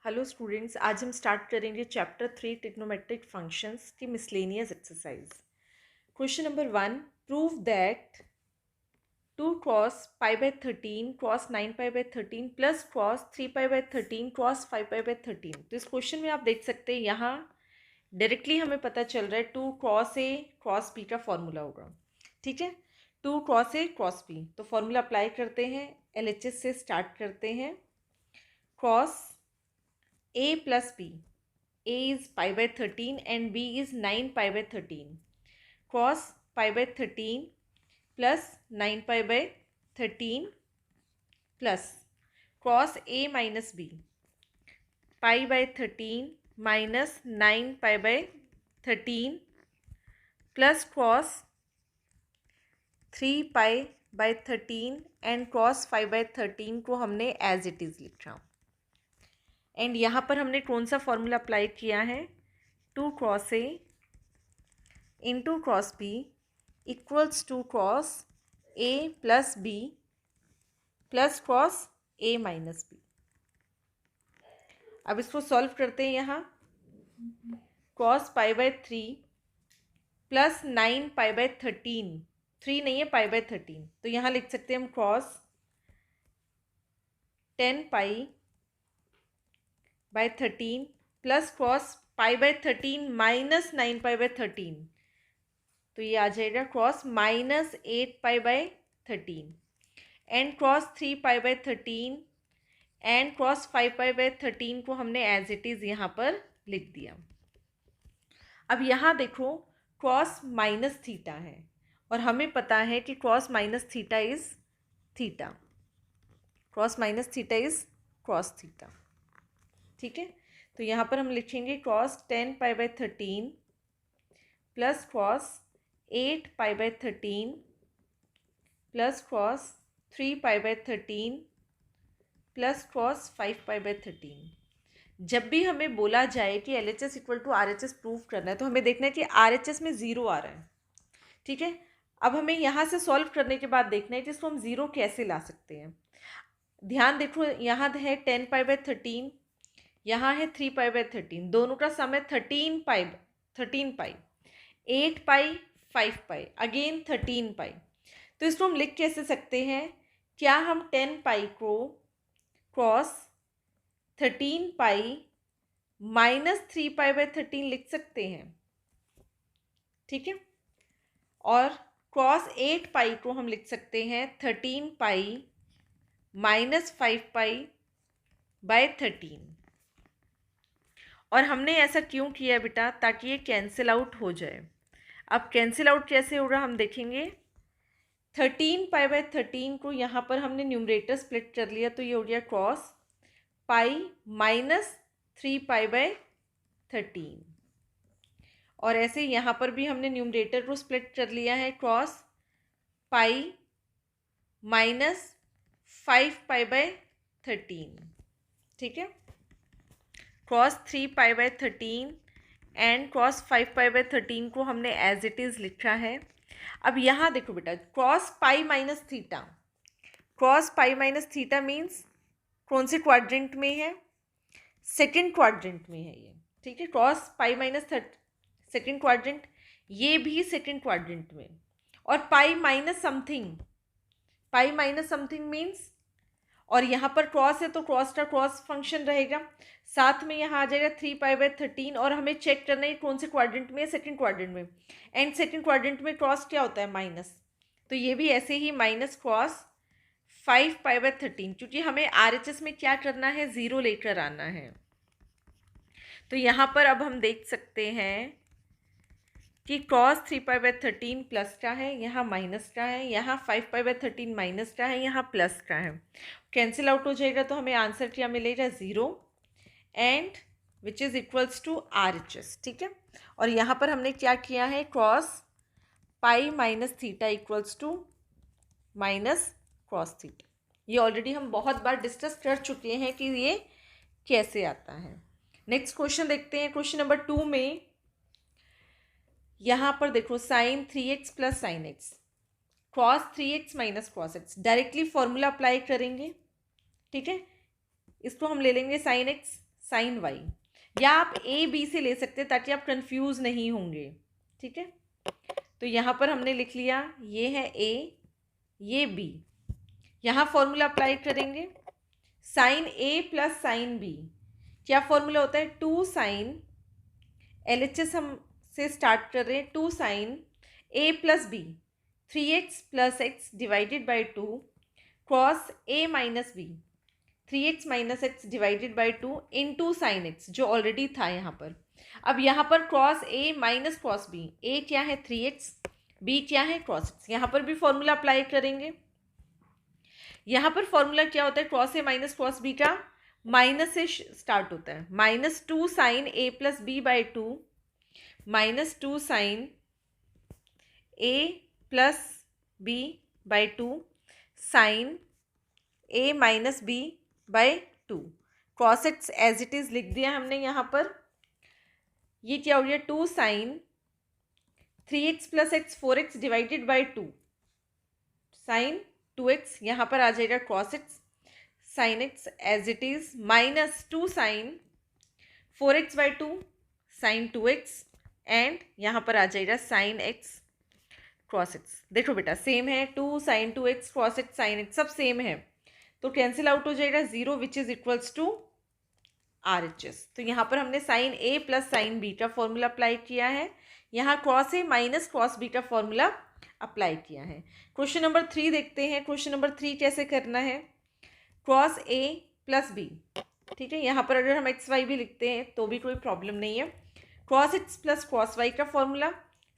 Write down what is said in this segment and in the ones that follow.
Hello students, आज हम start करेंगे चैप्टर 3 ट्रिग्नोमेट्रिक फंक्शंस की miscellaneous exercise. Question number 1, prove that 2 cross pi by 13 cross 9 pi by 13 plus cos 3 pi by 13 cross 5 pi by 13। तो इस question में आप देख सकते हैं यहाँ डायरेक्टली हमें पता चल रहा है 2 क्रॉस ए क्रॉस बी का फॉर्मूला होगा। ठीक है, 2 क्रॉस ए क्रॉस बी, तो फॉर्मूला अप्लाई करते हैं। LHS से स्टार्ट करते हैं। Cross a plus b, a is pi by 13 and b is 9 pi by 13, cos pi by 13 plus 9 pi by 13 plus cos a minus b, pi by 13 minus 9 pi by 13 plus cos 3 pi by 13 and cos 5 by 13 को हमने as it is लिखा। And यहाँ पर हमने कौन सा formula apply किया है? 2 cos A into cos B equals to cos A plus B plus cos A minus B. अब इसको सॉल्व करते हैं। यहाँ cos pi by 3 plus 9 pi by 13, 3 नहीं है, पाई बाय 13, तो यहाँ लिख सकते हैं हम cross 10 pi by 13 plus cross pi by 13 minus 9 pi by 13, तो ये आ जाएगा cross minus 8 pi by 13 and cross 3 pi by 13 and cross 5 pi by 13 को हमने एज इट इज़ यहाँ पर लिख दिया। अब यहाँ देखो क्रॉस माइनस थीटा है और हमें पता है कि cos minus theta is theta, cos minus theta is cos theta. ठीक है, तो यहाँ पर हम लिखेंगे cos 10 pi by 13 plus cos 8 pi by 13 plus cos 3 pi by 13 plus cos 5 pi by 13। जब भी हमें बोला जाए कि LHS equal to RHS prove करना है तो हमें देखना है कि RHS में ज़ीरो आ रहा है। ठीक है, अब हमें यहाँ से सॉल्व करने के बाद देखना है कि इसको हम ज़ीरो कैसे ला सकते हैं। ध्यान देखो, यहाँ है 10 पाई बाय 13, यहाँ है 3 पाई बाय 13, दोनों का सम है 13 पाई 8 पाई 5 पाई अगेन 13 पाई। तो इसको हम लिख कैसे सकते हैं? क्या हम 10 पाई को cross 13 pi minus 3 pi by 13 लिख सकते हैं? ठीक है, और क्रॉस 8 पाई को हम लिख सकते हैं 13 पाई माइनस 5 पाई बाय 13। और हमने ऐसा क्यों किया बेटा? ताकि ये कैंसिल आउट हो जाए। अब कैंसिल आउट कैसे होगा हम देखेंगे। 13 पाई बाय 13 को यहाँ पर हमने न्यूमरेटर स्प्लिट कर लिया, तो ये हो गया cross pi minus 3 pi by 13। और ऐसे यहाँ पर भी हमने न्यूमरेटर को स्प्लिट कर लिया है, cos pi minus 5 pi by 13। ठीक है, cross 3 pi by 13 and cross 5 pi by 13 को हमने एज इट इज़ लिखा है। अब यहाँ देखो बेटा, cross pi minus theta, cross pi minus theta means कौन से क्वाड्रेंट में है? सेकंड क्वाड्रेंट में है ये। ठीक है, cos pi minus second quadrant, ये भी सेकंड क्वाड्रेंट में। और pi minus something, pi minus something means, और यहाँ पर क्रॉस है तो क्रॉस का क्रॉस फंक्शन रहेगा, साथ में यहाँ आ जाएगा 3 पाई बाय 13। और हमें चेक करना है कौन से क्वाड्रेंट में है? सेकंड क्वाड्रेंट में। एंड सेकंड क्वाड्रेंट में क्रॉस क्या होता है? माइनस, तो ये भी ऐसे ही माइनस क्रॉस 5 पाई बाय 13, क्योंकि हमें RHS में क्या करना है? ज़ीरो लेकर आना है। तो यहाँ पर अब हम देख सकते हैं कि क्रॉस 3 पाई बाय 13 प्लस का है, यहाँ माइनस का है, यहाँ 5 पाई बाय 13 माइनस का है, यहाँ प्लस का है। कैंसिल आउट हो जाएगा तो हमें आंसर क्या मिलेगा? Zero, and which is equals to RHS। ठीक है, और यहाँ पर हमने क्या किया है? Cos pi minus theta equals to minus cos theta. ये ऑलरेडी हम बहुत बार डिस्कस कर चुके हैं कि ये कैसे आता है। नेक्स्ट क्वेश्चन देखते हैं। क्वेश्चन नंबर 2 में यहाँ पर देखो sine 3x plus sine X, cos 3x minus cos X, directly formula apply करेंगे। ठीक है, इसको हम ले लेंगे साइन एक्स, साइन वाई, या आप ए बी से ले सकते हैं ताकि आप कंफ्यूज नहीं होंगे, ठीक है। तो यहाँ पर हमने लिख लिया, ये है ए, ये बी। यहाँ फॉर्मूला अप्लाई करेंगे, साइन ए प्लस साइन बी, क्या फॉर्मूला होता है, 2 साइन, LHS हम से स्टार्ट कर रहे हैं, 2 sine A plus b 3x plus x divided by 2 cos A minus b 3x minus x divided by 2 into sine x, जो ऑलरेडी था यहाँ पर। अब यहाँ पर cos A minus cos b, a क्या है 3x, बी क्या है क्रॉस एक्स, यहाँ पर भी फॉर्मूला अप्लाई करेंगे। यहाँ पर फॉर्मूला क्या होता है, क्रॉस ए माइनस क्रॉस बी का माइनस से स्टार्ट होता है, -2 sine A plus B by 2 -2 sine A plus B by 2 sine A minus B by 2, cos X as it is लिख दिया हमने यहाँ पर। ये क्या हो गया, 2 sine 3x plus X 4x divided by 2 sine 2x, यहाँ पर आ जाएगा cos X sine X as it is, -2 sine 4x by 2 sine 2x, and यहाँ पर आ जाएगा साइन एक्स क्रॉस एक्स। देखो बेटा सेम है, 2 sine 2x cos X sine X सब सेम है, तो कैंसिल आउट हो जाएगा 0 which is equals to RHS। तो यहाँ पर हमने साइन ए प्लस साइन बी का फॉर्मूला अप्लाई किया है, यहाँ क्रॉस ए माइनस क्रॉस बी का फॉर्मूला अप्लाई किया है। क्वेश्चन नंबर 3 देखते हैं, क्वेश्चन नंबर 3 कैसे करना है, क्रॉस ए प्लस बी, ठीक है। यहाँ पर अगर हम एक्स वाई भी लिखते हैं तो भी कोई प्रॉब्लम नहीं है। Cos x plus cos Y का formula,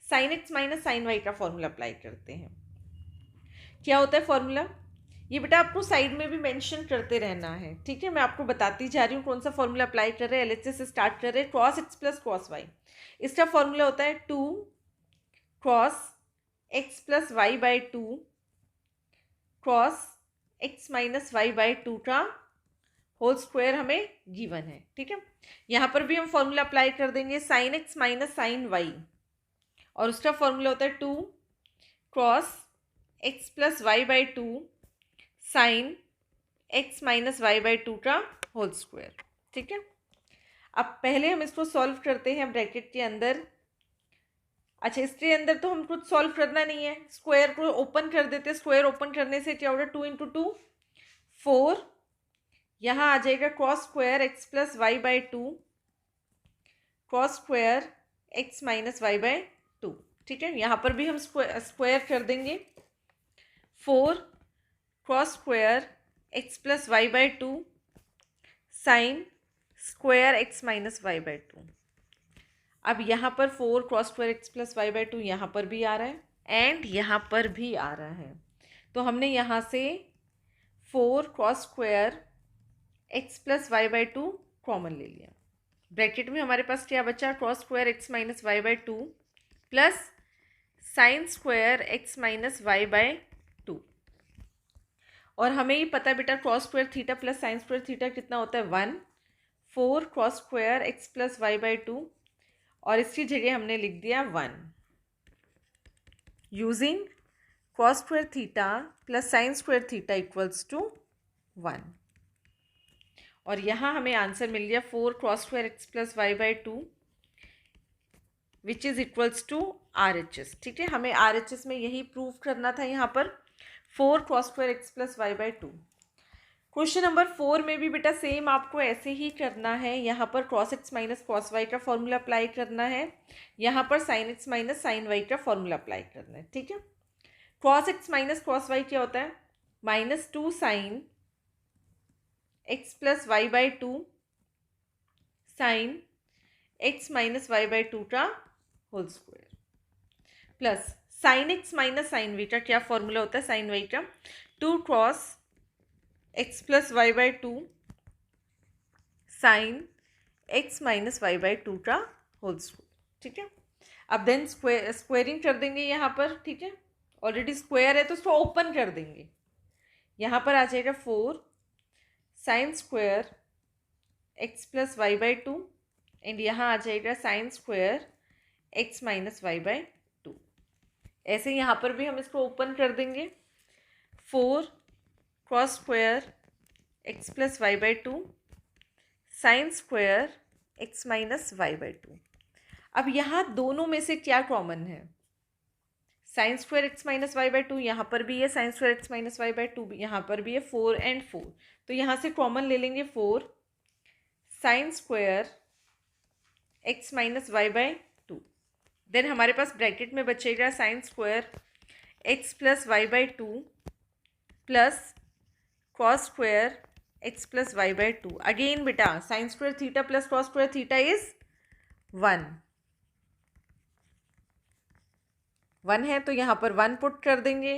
sine x minus sine Y का फॉर्मूला अप्लाई करते हैं। क्या होता है फॉर्मूला, ये बेटा आपको साइड में भी मेंशन करते रहना है, ठीक है। मैं आपको बताती जा रही हूँ कौन सा फॉर्मूला अप्लाई कर रहे हैं। LHS से स्टार्ट कर रहे हैं, cos x plus cos Y, इसका फॉर्मूला होता है 2 cos x plus Y by 2 cos X minus Y by 2 का होल स्क्वायर हमें गिवन है, ठीक है। यहाँ पर भी हम फॉर्मूला अप्लाई कर देंगे, sine x minus sine Y, और उसका फॉर्मूला होता है 2 cos x plus Y by 2 sine x minus Y by 2 का होल स्क्वायर, ठीक है। अब पहले हम इसको सॉल्व करते हैं ब्रैकेट के अंदर। अच्छा, इसके अंदर तो हम कुछ सॉल्व करना नहीं है, स्क्वायर को ओपन कर देते हैं। स्क्वायर ओपन करने से क्या होगा, 2 इंटू 2 4, यहाँ आ जाएगा cos square x plus Y by 2 cos square x minus Y by 2, ठीक है। यहाँ पर भी हम स्क्वायर कर देंगे, 4 cos square x plus Y by 2 sine square x minus Y by 2। अब यहाँ पर 4 cos square x plus Y by 2 यहाँ पर भी आ रहा है एंड यहाँ पर भी आ रहा है, तो हमने यहाँ से 4 cos square x plus Y by 2 common ले लिया। ब्रैकेट में हमारे पास क्या बचा, cos square x minus Y by 2 plus sine square x minus Y by 2, और हमें ये पता है बेटा cos square theta plus sine square theta कितना होता है 1, 4 cos square x plus Y by 2, और इसकी जगह हमने लिख दिया 1 using cos square theta plus sine square theta equals to 1, और यहाँ हमें आंसर मिल गया 4 cos square x plus Y by 2 which is equals to RHS, ठीक है। हमें RHS में यही प्रूव करना था, यहाँ पर 4 cos square x plus Y by 2। Question number 4 में भी बेटा सेम आपको ऐसे ही करना है, यहाँ पर cos X minus cos Y का फॉर्मूला अप्लाई करना है, यहाँ पर sine x minus sine Y का फॉर्मूला अप्लाई करना है, ठीक है। Cos X minus cos Y क्या होता है, -2 sine X plus Y by 2 sine x minus Y by 2 का whole square plus sine x minus sine Y का क्या फॉर्मूला होता है, साइन वाई का 2 cos x plus Y by 2 sine x minus Y by 2 का whole square, ठीक है। अब देन स्क्वायरिंग कर देंगे यहाँ पर, ठीक है। ऑलरेडी स्क्वायर है तो उसको ओपन कर देंगे, यहाँ पर आ जाएगा 4 sine square x plus Y by 2 and यहाँ आ जाएगा sine square x minus Y by 2। ऐसे यहाँ पर भी हम इसको ओपन कर देंगे, 4 cos square x plus Y by 2 sine square x minus Y by two. अब यहाँ दोनों में से क्या कॉमन है? Sine square x minus Y by two यहाँ पर भी है, sine square x minus Y by two यहाँ पर भी है, 4 एंड 4, तो यहाँ से कॉमन ले लेंगे 4 sine square x minus Y by two. Then हमारे पास ब्रैकेट में बचेगा sine square x plus Y by two plus cos square x plus Y by two. Again बेटा sine square theta plus cos square theta is 1 है, तो यहाँ पर 1 put कर देंगे।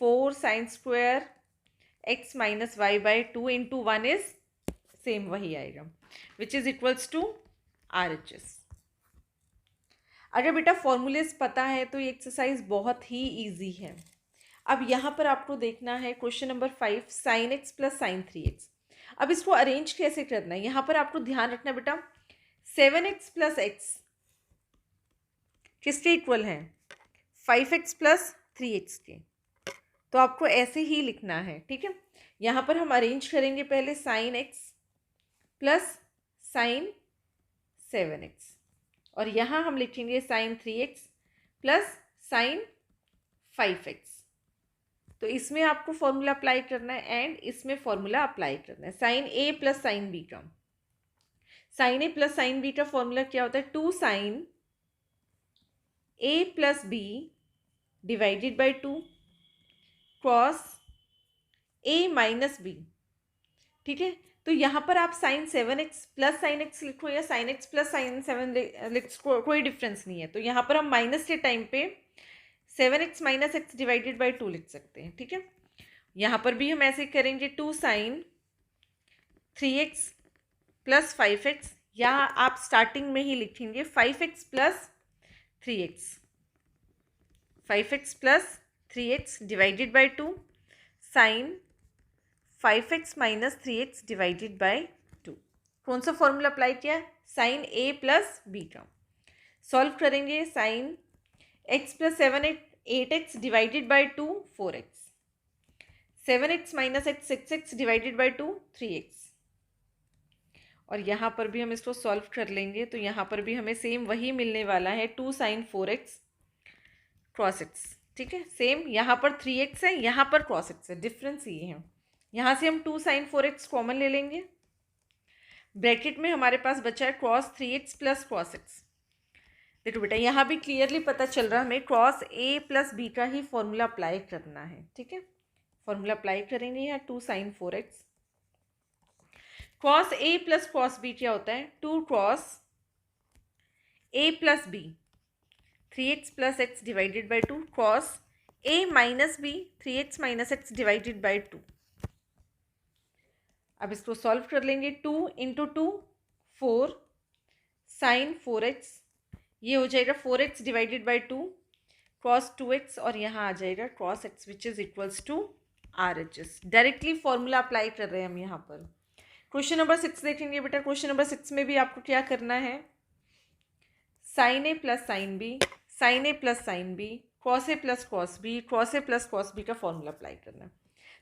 4 sine square x minus Y by two into 1 is same वही आएगा, which is equals to RHS। अगर बेटा फॉर्मूलेस पता है तो ये एक्सरसाइज बहुत ही ईजी है। अब यहाँ पर आपको देखना है question number 5 sign X plus sign 3x। अब इसको अरेंज कैसे करना है, यहाँ पर आपको ध्यान रखना बेटा 7x प्लस एक्स किसके इक्वल है? 5x प्लस 3x के। तो आपको ऐसे ही लिखना है, ठीक है। यहाँ पर हम अरेंज करेंगे पहले sign X plus sign 7x, और यहाँ हम लिखेंगे sign 3x plus sign 5x। तो इसमें आपको फॉर्मूला अप्लाई करना है एंड इसमें फॉर्मूला अप्लाई करना है। साइन ए प्लस साइन बी का, साइन ए प्लस साइन बी का फॉर्मूला क्या होता है? 2 sine A plus B divided by 2 cos A minus B, ठीक है। तो यहाँ पर आप sign 7x plus sine x लिखो या साइन एक्स प्लस साइन 7 लिखो, कोई डिफरेंस नहीं है। तो यहाँ पर हम माइनस के टाइम पे 7x minus x divided by 2 लिख सकते हैं, ठीक है। यहाँ पर भी हम ऐसे करेंगे 2 साइन 3x प्लस 5x, या आप स्टार्टिंग में ही लिखेंगे 5x plus 3x, 5x plus 3x divided by 2 sine 5x minus 3x divided by 2। कौन सा फॉर्मूला अप्लाई किया? साइन a प्लस बी का। सॉल्व करेंगे sine x plus 8x divided by 2 4x, 7x minus X 6x divided by 2 3x, और यहाँ पर भी हम इसको सॉल्व कर लेंगे तो यहाँ पर भी हमें सेम वही मिलने वाला है 2 साइन 4x क्रॉस x, ठीक है। सेम यहाँ पर 3x है, यहाँ पर क्रॉस x है, डिफरेंस ये है। यहाँ से हम 2 साइन 4x कॉमन ले लेंगे। ब्रैकेट में हमारे पास बचा है cross 3x plus cross x। देखो बेटा यहाँ भी क्लियरली पता चल रहा है हमें क्रॉस a प्लस बी का ही फॉर्मूला अप्लाई करना है, ठीक है। फॉर्मूला अप्लाई करेंगे यहाँ 2 sine 4x cos a plus cos b क्या होता है? 2 cross a plus b 3x plus x divided by 2 cross a minus b 3x minus x divided by 2। अब इसको सॉल्व कर लेंगे 2 इंटू 2 4 साइन 4x, ये हो जाएगा 4x divided by 2 cross 2x, और यहाँ आ जाएगा cos x which is equals to RHS। Directly formula apply कर रहे हैं हम यहाँ पर। क्वेश्चन नंबर 6 देखेंगे बेटा। क्वेश्चन नंबर 6 में भी आपको क्या करना है? Sine A plus sine B, sign A plus sine B, cos A plus cos B, cos A plus cos B का फॉर्मूला अप्लाई करना है।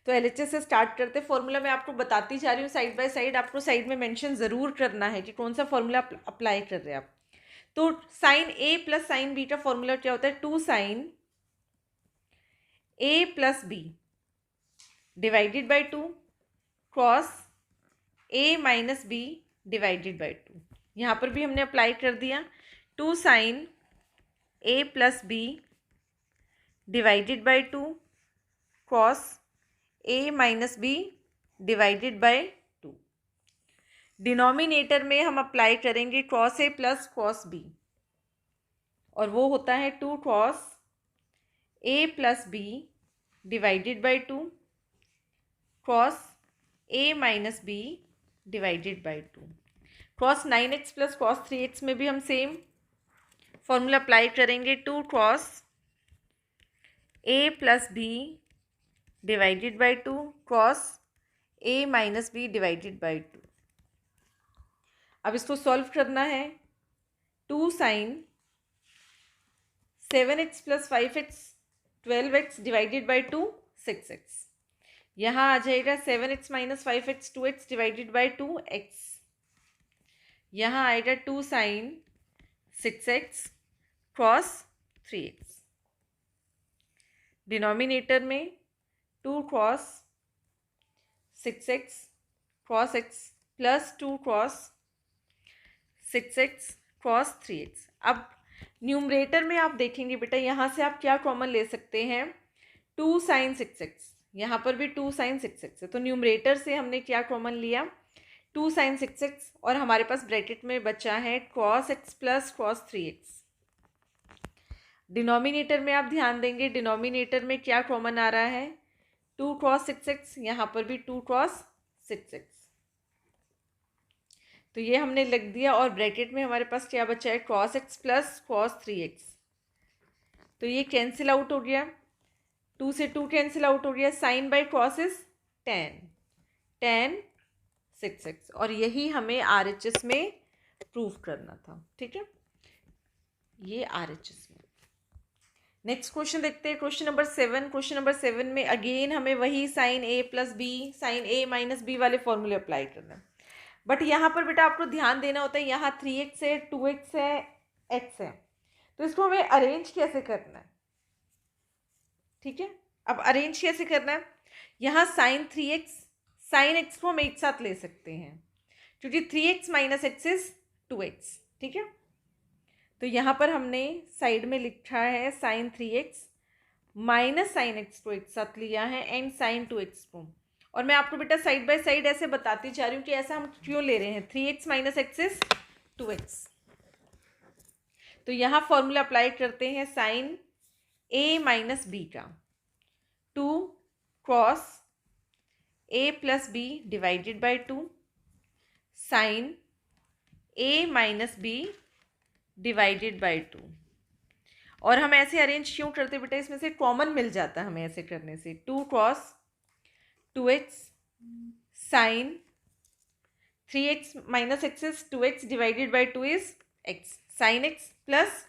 तो LHS से स्टार्ट करते। फॉर्मूला मैं आपको बताती जा रही हूँ साइड बाय साइड, आपको साइड में मेंशन ज़रूर करना है कि कौन सा फॉर्मूला अप्लाई कर रहे हैं आप। तो साइन ए प्लस साइन बी का फॉर्मूला क्या होता है? 2 sine A plus B divided by 2 cos A minus B divided by 2। यहाँ पर भी हमने अप्लाई कर दिया 2 sine A plus B divided by 2 cos A minus B divided by 2। Denominator में हम अप्लाई करेंगे cos A plus cos B, और वो होता है 2 cos A plus B divided by 2 cos A minus B divided by 2। Cos 9x plus cos 3x में भी हम सेम फॉर्मूला अप्लाई करेंगे 2 cos A plus B divided by 2 cos A minus B divided by 2। अब इसको solve करना है 2 sign 7x plus 5x 12x divided by 2 6x। यहाँ आ जाएगा 7x minus 5x 2x divided by 2x। यहाँ आएगा 2 sin 6x cross 3x। Denominator में 2 cross 6x cross x plus 2 cross 6x cross 3x। अब न्यूमरेटर में आप देखेंगे बेटा, यहाँ से आप क्या कॉमन ले सकते हैं, 2 sin 6x, यहाँ पर भी 2 sin 6x है, तो न्यूमरेटर से हमने क्या कॉमन लिया, 2 sin 6x, और हमारे पास ब्रैकेट में बचा है cos x plus cos 3x। Denominator में आप ध्यान देंगे, डिनोमिनेटर में क्या कॉमन आ रहा है, 2 क्रॉस 6x, यहाँ पर भी 2 क्रॉस 6x, तो ये हमने लिख दिया। और ब्रैकेट में हमारे पास क्या बचा है, cos x plus cos 3x, तो ये कैंसिल आउट हो गया, 2 से 2 कैंसिल आउट हो गया, sine by cross is tan 6x, और यही हमें RHS में प्रूव करना था। ठीक है, ये RHS में। नेक्स्ट क्वेश्चन देखते हैं, क्वेश्चन नंबर 7। क्वेश्चन नंबर 7 में अगेन हमें वही sine a plus b sine a minus b वाले फॉर्मूले अप्लाई करना है, बट यहाँ पर बेटा आपको ध्यान देना होता है, यहाँ 3x है, 2x है, x है, तो इसको हमें अरेंज कैसे करना है। ठीक है, अब अरेंज कैसे करना है, यहाँ साइन 3x साइन x को हम एक साथ ले सकते हैं, क्योंकि 3x minus x is 2x। ठीक है, तो यहाँ पर हमने साइड में लिखा है sign 3x minus sign x को एक साथ लिया है, एंड साइन 2x को, और मैं आपको बेटा साइड बाय साइड ऐसे बताती जा रही हूँ कि ऐसा हम क्यों ले रहे हैं। 3x minus x is 2x, तो यहाँ फॉर्मूला अप्लाई करते हैं साइन a माइनस बी का, 2 cross a plus B divided by 2 sine a minus B divided by 2। और हम ऐसे अरेंज क्यों करते बेटा, इसमें से कॉमन मिल जाता है हमें ऐसे करने से, 2 cross 2x sine 3x minus x is 2x divided by 2 is x sine x plus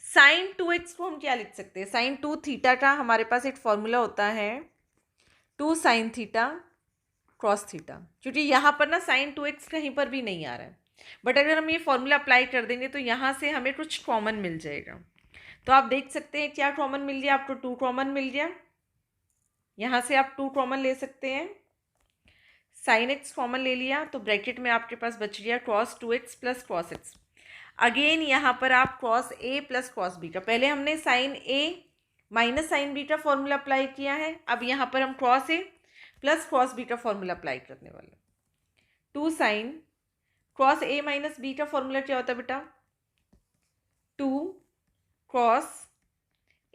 sine 2x को हम क्या लिख सकते हैं, साइन 2 थीटा का हमारे पास एक फॉर्मूला होता है 2 साइन थीटा क्रॉस थीटा, क्योंकि यहाँ पर ना साइन 2x कहीं पर भी नहीं आ रहा है, बट अगर हम ये फॉर्मूला अप्लाई कर देंगे तो यहाँ से हमें कुछ कॉमन मिल जाएगा। तो आप देख सकते हैं क्या कॉमन मिल गया आपको, 2 कॉमन मिल गया, यहाँ से आप 2 कॉमन ले सकते हैं, साइन x कॉमन ले लिया, तो ब्रैकेट में आपके पास बच गया cos 2x plus cos x। Again यहाँ पर आप cos a plus cos b का, पहले हमने sine a minus sine b का फॉर्मूला अप्लाई किया है, अब यहाँ पर हम cos a plus cos b का फॉर्मूला अप्लाई करने वाले। 2 sine cos a minus b का फॉर्मूला क्या होता है बेटा, 2 cos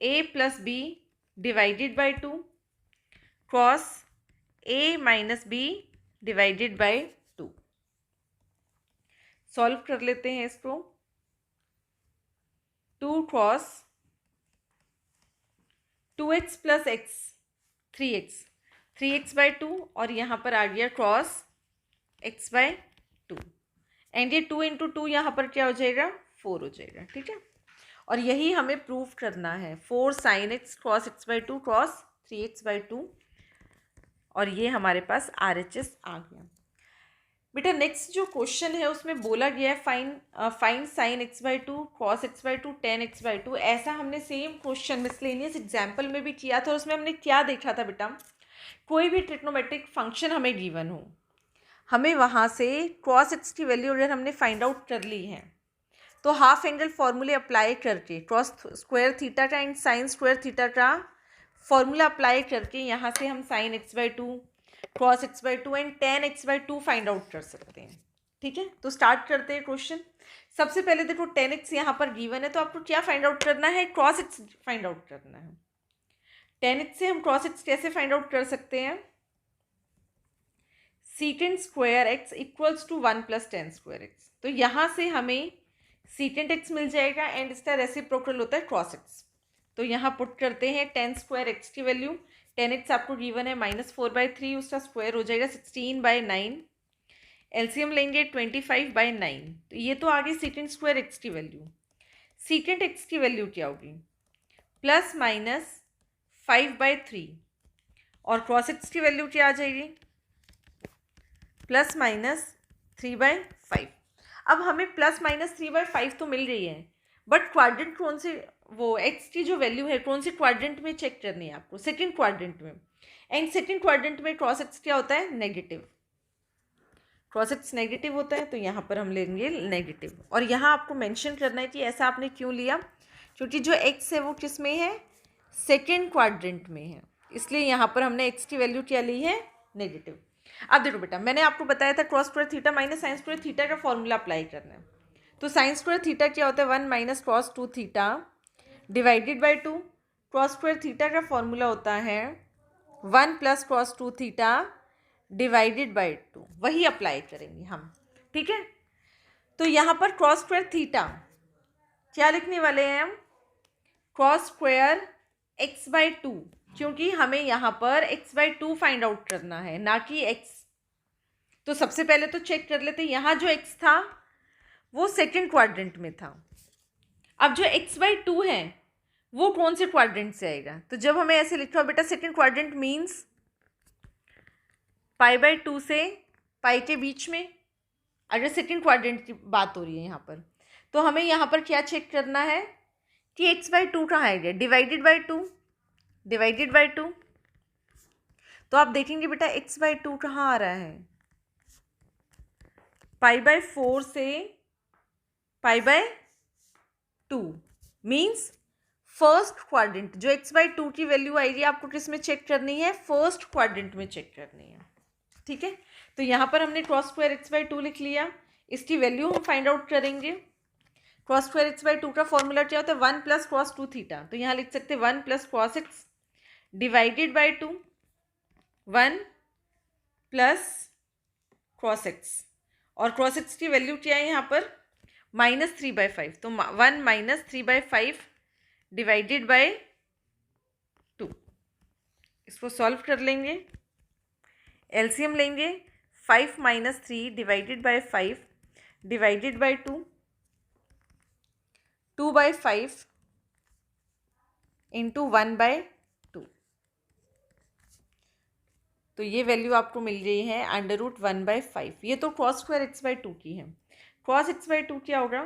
a plus b divided by 2 cos a minus b divided by 2। Solve कर लेते हैं इसको, 2 cos 2x plus x 3x by 2, और यहाँ पर आ गया cos x बाई 2, एंड ये 2 इंटू 2 यहाँ पर क्या हो जाएगा, 4 हो जाएगा। ठीक है, और यही हमें प्रूफ करना है, 4 sine x cos x by 2 cos 3x by 2, और ये हमारे पास RHS आ गया। बेटा नेक्स्ट जो क्वेश्चन है उसमें बोला गया है find sine x by 2 cos x by 2 tan x by 2। ऐसा हमने सेम क्वेश्चन मिसलेनियस एग्जाम्पल में भी किया था, और उसमें हमने क्या देखा था बेटा, कोई भी ट्रिग्नोमेट्रिक फंक्शन हमें गिवन हो, हमें वहाँ से cos x की वैल्यू अगर हमने फाइंड आउट कर ली है, तो हाफ एंगल फॉर्मूले अप्लाई करके cos स्क्वायर थीटा का एंड साइन स्क्वायर थीटा का फॉर्मूला अप्लाई करके यहाँ से हम sine x by 2 cos x by 2 and tan x by 2 find out कर सकते हैं। ठीक है, तो स्टार्ट करते हैं क्वेश्चन। सबसे पहले देखो tan x यहाँ पर गिवन है, तो आपको क्या फाइंड आउट करना है, cos x फाइंड आउट करना है। tan x से हम cos x कैसे फाइंड आउट कर सकते हैं, secant square x equals to 1 plus tan square x, तो यहाँ से हमें सीकेंट x मिल जाएगा, एंड इसका रेसिप्रोकल होता है cos x, तो यहाँ पुट करते हैं tan स्क्वायर x की वैल्यू, tan x आपको गिवन है -4/3, उसका स्क्वायर हो जाएगा 16/9, एलसीएम लेंगे 25/9, तो ये तो आ गई सीकेंट स्क्वायर x की वैल्यू। सीकेंट x की वैल्यू क्या होगी, प्लस माइनस 5/3, और cos x की वैल्यू क्या आ जाएगी, प्लस माइनस 3/5। अब हमें प्लस माइनस 3/5 तो मिल रही है, बट क्वाड्रेंट कौन से, वो एक्स की जो वैल्यू है कौन से क्वाड्रेंट में चेक करनी है आपको, सेकंड क्वाड्रेंट में। एंड सेकंड क्वाड्रेंट में क्रॉस एक्स क्या होता है, नेगेटिव, क्रॉस एक्स नेगेटिव होता है, तो यहाँ पर हम लेंगे नेगेटिव। और यहाँ आपको मेंशन करना है कि ऐसा आपने क्यों लिया, क्योंकि जो एक्स है वो किस में है, सेकेंड क्वाड्रेंट में है, इसलिए यहाँ पर हमने एक्स की वैल्यू क्या ली है, नेगेटिव। अब देखो बेटा, मैंने आपको बताया था cos square theta minus sign square theta का फॉर्मूला अप्लाई करना है। तो साइन स्क्वायर थीटा क्या होता है, 1 minus cos 2 theta divided by 2। Cos square theta का फॉर्मूला होता है 1 plus cos 2 theta divided by 2, वही अप्लाई करेंगे हम, ठीक है। तो यहाँ पर कॉस स्क्वायर थीटा क्या लिखने वाले हैं हम, कॉस स्क्वायर एक्स बाई 2, क्योंकि हमें यहाँ पर एक्स बाई 2 फाइंड आउट करना है, ना कि एक्स। तो सबसे पहले तो चेक कर लेते, यहाँ जो एक्स था वो सेकंड क्वाड्रेंट में था। अब जो एक्स बाई 2 है वो कौन से क्वाड्रेंट से आएगा, तो जब हमें ऐसे लिखा हो बेटा second quadrant means pi by 2 से पाई के बीच में, अगर सेकंड क्वाड्रेंट की बात हो रही है यहाँ पर, तो हमें यहाँ पर क्या चेक करना है कि एक्स बाई 2 कहाँ आएगा, डिवाइडेड बाई 2, डिवाइडेड बाई 2। तो आप देखेंगे बेटा एक्स बाई 2 कहाँ आ रहा है, पाई बाई 4 से pi by 2, means first quadrant. जो एक्स बाई 2 की वैल्यू आएगी आपको किस में चेक करनी है, फर्स्ट क्वाड्रेंट में चेक करनी है, ठीक है। तो यहाँ पर हमने क्रॉस स्क्वायर एक्स बाई 2 लिख लिया, इसकी वैल्यू हम फाइंड आउट करेंगे। क्रॉस स्क्वायर एक्स बाई 2 का फॉर्मूला क्या होता है, 1 प्लस कॉस 2 थीटा, तो यहाँ लिख सकते हैं 1 plus cos x divided by 2, 1 plus cos x, और कॉस एक्स की वैल्यू क्या है यहाँ पर, -3/5, तो 1 माइनस 3/5 डिवाइडेड बाई 2। इसको सॉल्व कर लेंगे, एलसीएम लेंगे, 5 minus 3 divided by 5 divided by 2, 2/5 into 1/2, तो ये वैल्यू आपको मिल रही है √1/5। ये तो कॉस स्क्वायर एक्स बाई 2 की है। कॉस एक्स बाई 2 क्या होगा,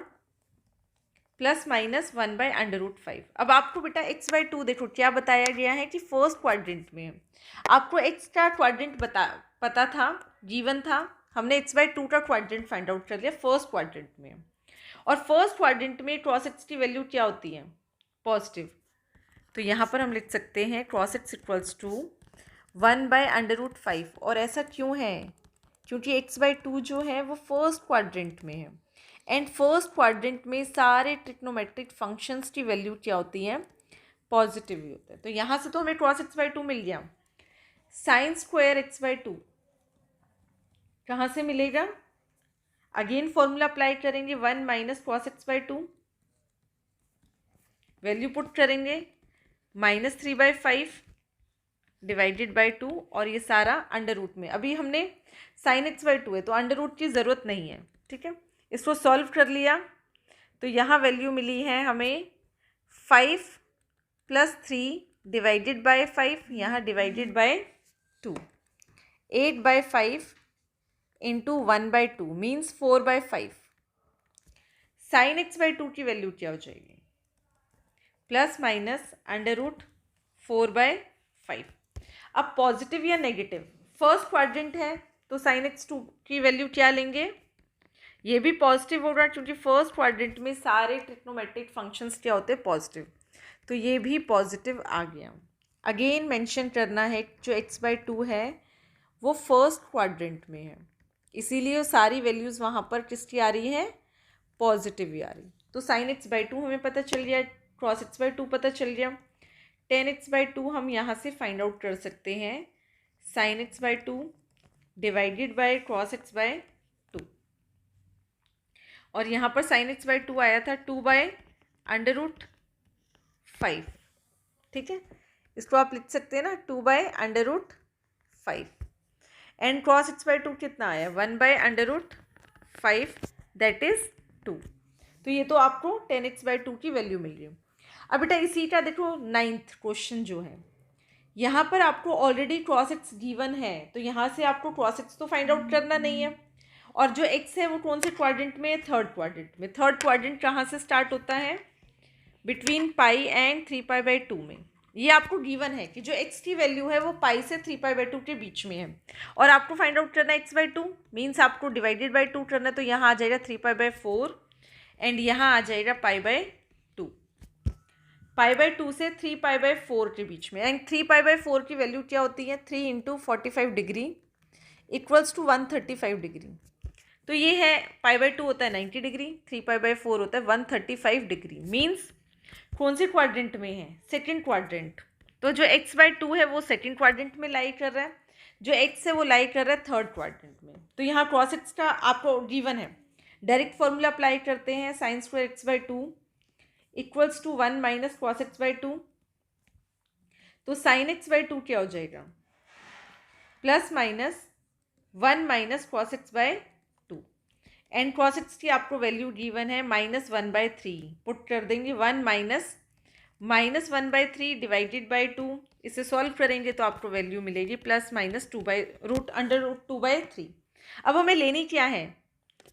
प्लस माइनस 1/√5। अब आपको बेटा एक्स बाई 2 देखो क्या बताया गया है कि फर्स्ट क्वाड्रेंट में है। आपको एक्स का क्वाड्रेंट पता था, गिवन था, हमने एक्स बाई 2 का क्वाड्रेंट फाइंड आउट कर लिया, फर्स्ट क्वाड्रेंट में। और फर्स्ट क्वाड्रेंट में कॉस एक्स की वैल्यू क्या होती है, पॉजिटिव। तो यहाँ पर हम लिख सकते हैं कॉस एक्स इक्वल्स टू 1/√5। और ऐसा क्यों है, क्योंकि एक्स बाई 2 जो है वो फर्स्ट क्वाड्रेंट में है, एंड फर्स्ट क्वाड्रेंट में सारे ट्रिग्नोमेट्रिक फंक्शंस की वैल्यू क्या होती है, पॉजिटिव ही होता है। तो यहाँ से तो हमें कॉस एक्स बाई 2 मिल गया। साइन स्क्वायर एक्स बाई 2 कहाँ से मिलेगा, अगेन फॉर्मूला अप्लाई करेंगे, 1 minus cos x by 2, value put करेंगे -3/5 डिवाइडेड बाई 2, और ये सारा अंडर रूट में। अभी हमने साइन एक्स बाई 2 है तो अंडर रूट की ज़रूरत नहीं है, ठीक है। इसको सॉल्व कर लिया तो यहाँ वैल्यू मिली है हमें 5 प्लस 3 डिवाइडेड बाई 5, यहाँ divided by 2, 8/5 into 1/2 means 4/5। Sine x by 2 की वैल्यू क्या हो जाएगी, प्लस माइनस √4/5। अब पॉजिटिव या नेगेटिव, फर्स्ट क्वाड्रेंट है तो साइन एक्स 2 की वैल्यू क्या लेंगे, ये भी पॉजिटिव होगा, क्योंकि फर्स्ट क्वाड्रेंट में सारे ट्रिग्नोमेट्रिक फंक्शंस क्या होते हैं, पॉजिटिव, तो ये भी पॉजिटिव आ गया। अगेन मेंशन करना है जो एक्स बाई 2 है वो फर्स्ट क्वाड्रेंट में है, इसीलिए सारी वैल्यूज़ वहाँ पर किसकी आ रही है, पॉजिटिव ही आ रही। तो साइन एक्स बाई 2 हमें पता चल गया, कॉस एक्स बाई 2 पता चल गया, टेन एक्स बाई 2 हम यहाँ से फाइंड आउट कर सकते हैं, sine x by 2 divided by cos x by 2, और यहाँ पर साइन एक्स बाई 2 आया था 2/√5, ठीक है। इसको आप लिख सकते हैं ना 2/√5, एंड कॉस एक्स बाई 2 कितना आया, 1/√5, दैट इज 2। तो ये तो आपको 10x बाई 2 की वैल्यू मिल रही है। अब बेटा इसी का देखो 9th क्वेश्चन जो है, यहाँ पर आपको ऑलरेडी क्रॉस एक्स गिवन है, तो यहाँ से आपको क्रॉस एक्स तो फाइंड आउट करना नहीं है, और जो x है वो कौन से क्वाड्रेंट में है, थर्ड क्वाड्रेंट में। थर्ड क्वाड्रेंट कहाँ से स्टार्ट होता है, बिटवीन पाई एंड 3π/2 में। ये आपको गिवन है कि जो x की वैल्यू है वो पाई से 3π/2 के बीच में है, और आपको फाइंड आउट करना है x/2, मीन्स आपको डिवाइडेड बाई 2 करना है, तो यहाँ आ जाएगा 3π/4 एंड यहाँ आ जाएगा π/2। π/2 से 3π/4 के बीच में, एंड 3π/4 की वैल्यू क्या होती है, 3 × 45 डिग्री इक्वल्स टू 135 डिग्री। तो ये है π/2 होता है 90 डिग्री, 3π/4 होता है 135 डिग्री। मीन्स कौन से क्वाड्रेंट में है, सेकंड क्वाड्रेंट। तो जो x/2 है वो सेकंड क्वाड्रेंट में लाई कर रहा है, जो x है वो लाई कर रहा है थर्ड क्वाड्रेंट में। तो यहाँ cos x का आपको गिवन है, डायरेक्ट फॉर्मूला अप्लाई करते हैं, sin² x/2 equals to 1 - cos x/2। तो sin x/2 क्या हो जाएगा, +/- 1 - cos x/2, and cos x की आपको वैल्यू गिवन है -1/3। पुट कर देंगे 1 - -1/3 डिवाइडेड बाई 2। इसे सॉल्व करेंगे तो आपको वैल्यू मिलेगी +/√2/3। अब हमें लेनी क्या है,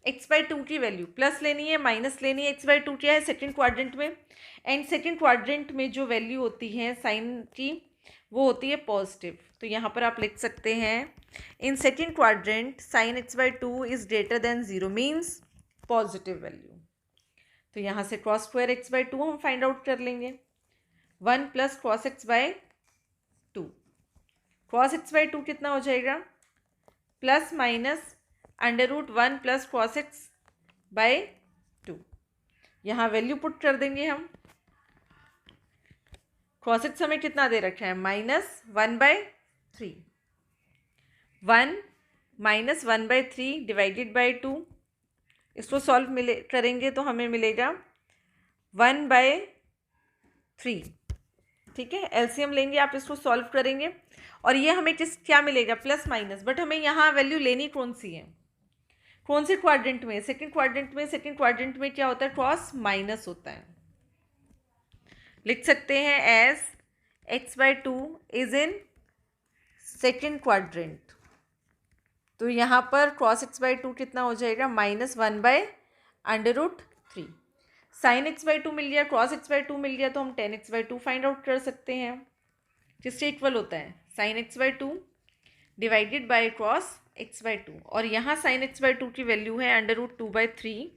x/2 की वैल्यू, प्लस लेनी है माइनस लेनी है। x/2 क्या है, सेकंड क्वाड्रेंट में, एंड सेकंड क्वाड्रेंट में जो वैल्यू होती है साइन की वो होती है पॉजिटिव। तो यहाँ पर आप लिख सकते हैं, इन second quadrant sin x/2 is greater than 0, means positive value. तो यहाँ से cos² x/2 हम फाइंड आउट कर लेंगे, 1 + cos x/2। cos x/2 कितना हो जाएगा, +/- √1 + cos x/2। यहाँ वैल्यू पुट कर देंगे हम, cos x हमें कितना दे रखा है, -1/3। 1 - 1/3 डिवाइडेड बाई 2। इसको सॉल्व करेंगे तो हमें मिलेगा 1/3। ठीक है, एलसीएम लेंगे आप, इसको सॉल्व करेंगे और ये हमें क्या मिलेगा, +/। बट हमें यहाँ वैल्यू लेनी कौन सी है, कौन से क्वाड्रेंट में, सेकंड क्वाड्रेंट में। सेकंड क्वाड्रेंट में क्या होता है, cos- होता है। लिख सकते हैं as x/2 is in second quadrant. तो यहाँ पर cos x/2 कितना हो जाएगा, -1/√3। sin x/2 मिल गया, cos x/2 मिल गया, तो हम tan x/2 फाइंड आउट कर सकते हैं। किससे इक्वल होता है, sin x/2 divided by cos x/2, और यहाँ sin x/2 की वैल्यू है √2/3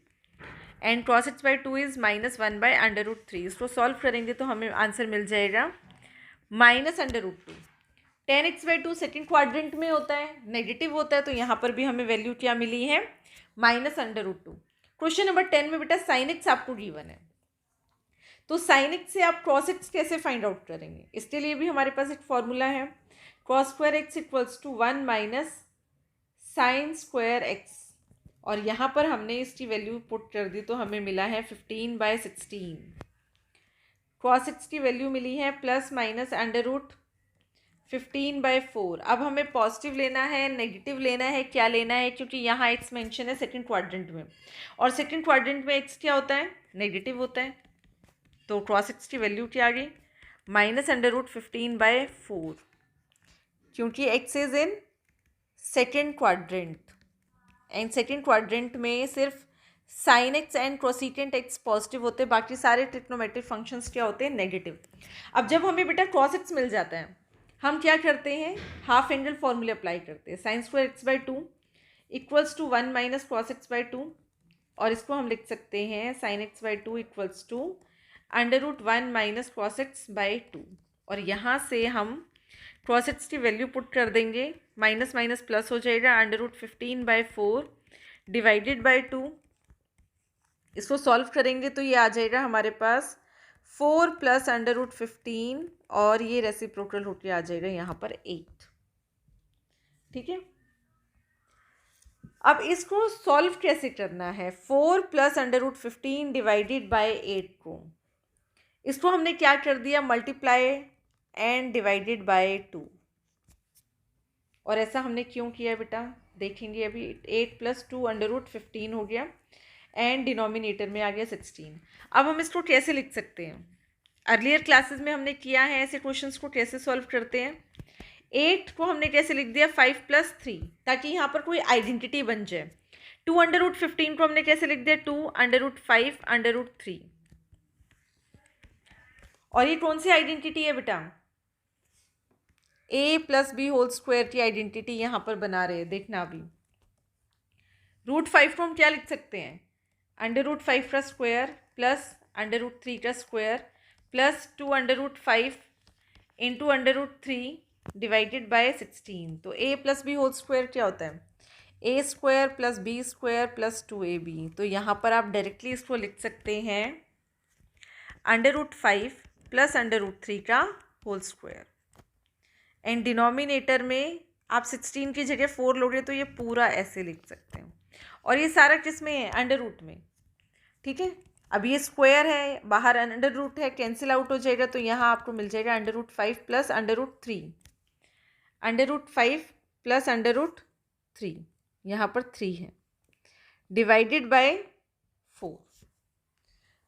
एंड cos x/2 इज -1/√3। इसको सॉल्व करेंगे तो हमें आंसर मिल जाएगा -√2। tan x/2 सेकेंड क्वाड्रेंट में होता है, नेगेटिव होता है, तो यहाँ पर भी हमें वैल्यू क्या मिली है, -√2। क्वेश्चन नंबर 10 में बेटा sin x आपको गिवन है, तो sin x से आप cos x कैसे फाइंड आउट करेंगे, इसके लिए भी हमारे पास एक फॉर्मूला है, cos² x equals to 1 - sin² x, और यहाँ पर हमने इसकी वैल्यू पुट कर दी तो हमें मिला है 15/16। cos x की वैल्यू मिली है +/15/4। अब हमें पॉजिटिव लेना है, नेगेटिव लेना है, क्या लेना है, क्योंकि यहाँ x मेंशन है सेकंड क्वाड्रेंट में, और सेकंड क्वाड्रेंट में x क्या होता है, नेगेटिव होता है। तो cos x की वैल्यू क्या आ गई, -√15/4, क्योंकि x is in second quadrant, and second quadrant में सिर्फ sin x and cosecant x positive होते हैं, बाकी सारे ट्रिग्नोमेट्रिक फंक्शंस क्या होते हैं, नेगेटिव। अब जब हमें बेटा cos x मिल जाता है, हम क्या करते हैं, हाफ एंगल फॉर्मूले अप्लाई करते हैं, sin² x/2 equals to 1 - cos x/2, और इसको हम लिख सकते हैं sin x/2 equals to √1 - cos x/2, और यहाँ से हम cos x की वैल्यू पुट कर देंगे, माइनस माइनस प्लस हो जाएगा, √15/4 डिवाइडेड बाई 2। इसको सॉल्व करेंगे तो ये आ जाएगा हमारे पास 4 + √15, और ये रेसिप्रोकल होकर आ जाएगा यहाँ पर 8। ठीक है, अब इसको सॉल्व कैसे करना है, 4 + √15 डिवाइडेड बाय 8 को, इसको हमने क्या कर दिया, मल्टीप्लाई एंड डिवाइडेड बाय 2। और ऐसा हमने क्यों किया बेटा, देखेंगे अभी। 8 + 2 √15 हो गया, एंड डिनोमिनेटर में आ गया 16। अब हम इसको कैसे लिख सकते हैं, अर्लियर क्लासेस में हमने किया है ऐसे क्वेश्चंस को कैसे सॉल्व करते हैं। 8 को हमने कैसे लिख दिया, 5 + 3, ताकि यहाँ पर कोई आइडेंटिटी बन जाए। टू अंडर रूट 15 को हमने कैसे लिख दिया, 2 अंडर रूट 5 अंडर रूट 3। और ये कौन सी आइडेंटिटी है बेटा, a plus b whole square की आइडेंटिटी यहाँ पर बना रहे हैं। देखना अभी रूट 5 को हम क्या लिख सकते हैं, अंडर रूट 5 का स्क्वायर प्लस अंडर रूट 3 का square plus 2 under root 5 into under root 3 divided by 16। तो a plus b whole square क्या होता है, a square plus b square plus 2ab। तो यहाँ पर आप डायरेक्टली इसको लिख सकते हैं under root 5 plus under root 3 का होल स्क्वायर। एंड डिनोमिनेटर में आप 16 की जगह 4 लोगे तो ये पूरा ऐसे लिख सकते हैं। और ये सारा किस में है, अंडर रूट में। ठीक है, अब ये स्क्वायर है, बाहर अंडर रूट है, कैंसिल आउट हो जाएगा। तो यहाँ आपको मिल जाएगा under root 5 plus under root 3, under root 5 plus under root 3, यहाँ पर 3 है, डिवाइडेड बाय 4।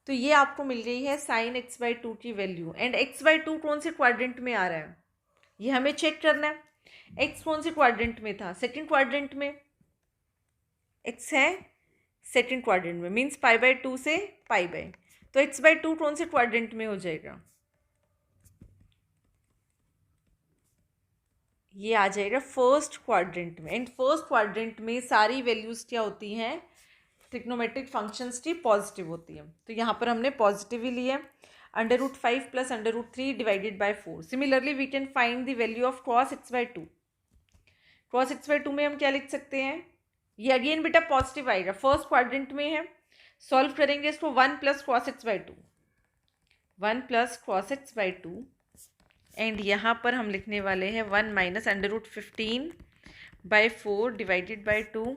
तो ये आपको मिल रही है साइन x/2 की वैल्यू। एंड x/2 कौन से क्वाड्रेंट में आ रहा है, ये हमें चेक करना है। x कौन से क्वाड्रेंट में था, सेकंड क्वाड्रेंट में। x है सेकंड क्वाड्रेंट में, मीन्स π/2 से π/। तो x/2 कौन से क्वाड्रेंट में हो जाएगा, ये आ जाएगा फर्स्ट क्वाड्रेंट में। एंड फर्स्ट क्वाड्रेंट में सारी वैल्यूज क्या होती हैं, ट्रिग्नोमेट्रिक फंक्शंस की पॉजिटिव होती है। तो यहाँ पर हमने पॉजिटिव ही लिया, under root 5 plus under root 3 divided by 4। Similarly we can find the value of cos x/2। cos x/2 में हम क्या लिख सकते हैं, ये अगेन बेटा पॉजिटिव आएगा, फर्स्ट क्वाड्रेंट में है। सॉल्व करेंगे इसको, 1 plus cos x/2, 1 plus cos x/2। And यहाँ पर हम लिखने वाले हैं 1 minus under root 15 by 4 divided by 2।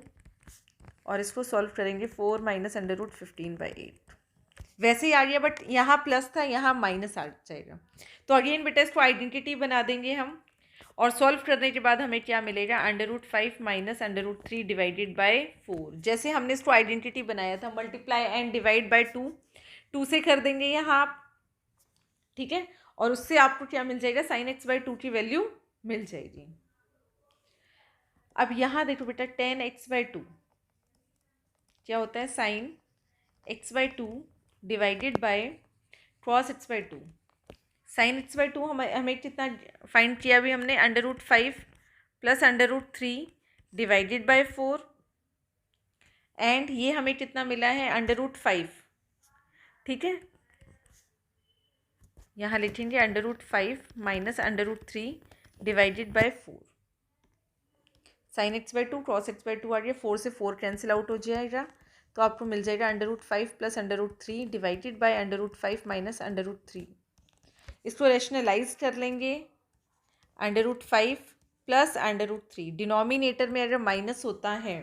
और इसको सॉल्व करेंगे 4 माइनस अंडर रूट 15 बाई 8। वैसे ही आ गया, बट यहाँ प्लस था, यहाँ माइनस आ जाएगा। तो अगेन बेटा इसको आइडेंटिटी बना देंगे हम। और सॉल्व करने के बाद हमें क्या मिलेगा, under root 5 minus under root 3 divided by 4। जैसे हमने इसको आइडेंटिटी बनाया था, मल्टीप्लाई एंड डिवाइड बाय 2 से कर देंगे यहाँ आप। ठीक है, और उससे आपको क्या मिल जाएगा, साइन x/2 की वैल्यू मिल जाएगी। अब यहाँ देखो बेटा, tan x/2 क्या होता है, sine x/2 divided by cos x/2। Sine x/2 हमें कितना फाइंड किया अभी हमने, under root 5 plus under root 3 divided by 4। And ये हमें कितना मिला है, अंडर रूट 5। ठीक है, यहाँ लिखेंगे under root 5 minus under root 3 divided by 4। Sine x/2 cos x/2 आ गया, 4 से 4 कैंसिल आउट हो जाएगा। तो आपको मिल जाएगा under root 5 plus under root 3 divided by under root 5 minus under root 3। इसको रैशनलाइज कर लेंगे, under root 5 plus under root 3। Denominator में अगर माइनस होता है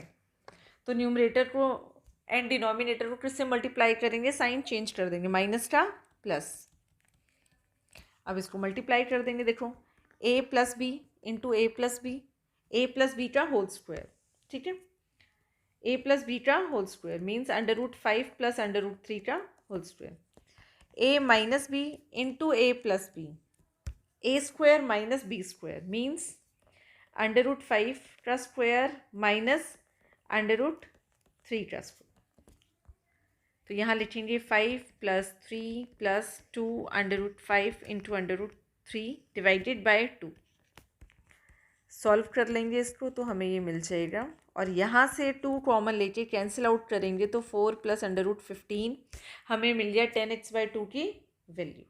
तो न्यूमरेटर को एंड डिनोमिनेटर को किससे मल्टीप्लाई करेंगे, साइन चेंज कर देंगे, माइनस का प्लस। अब इसको मल्टीप्लाई कर देंगे, देखो a plus b into a plus B का होल स्क्वायर। ठीक है, a प्लस बी का whole square means under root 5 plus under root 3 का whole square. a minus b into a plus b, a square minus b square means under root 5 का square minus under root 3 का square. तो यहाँ लिखेंगे 5 plus 3 plus 2 under root 5 into under root 3 divided by 2। Solve कर लेंगे इसको तो हमें ये मिल जाएगा। और यहाँ से 2 कॉमन लेके कैंसिल आउट करेंगे तो 4 प्लस अंडर रूट 15 हमें मिल गया tan x/2 की वैल्यू।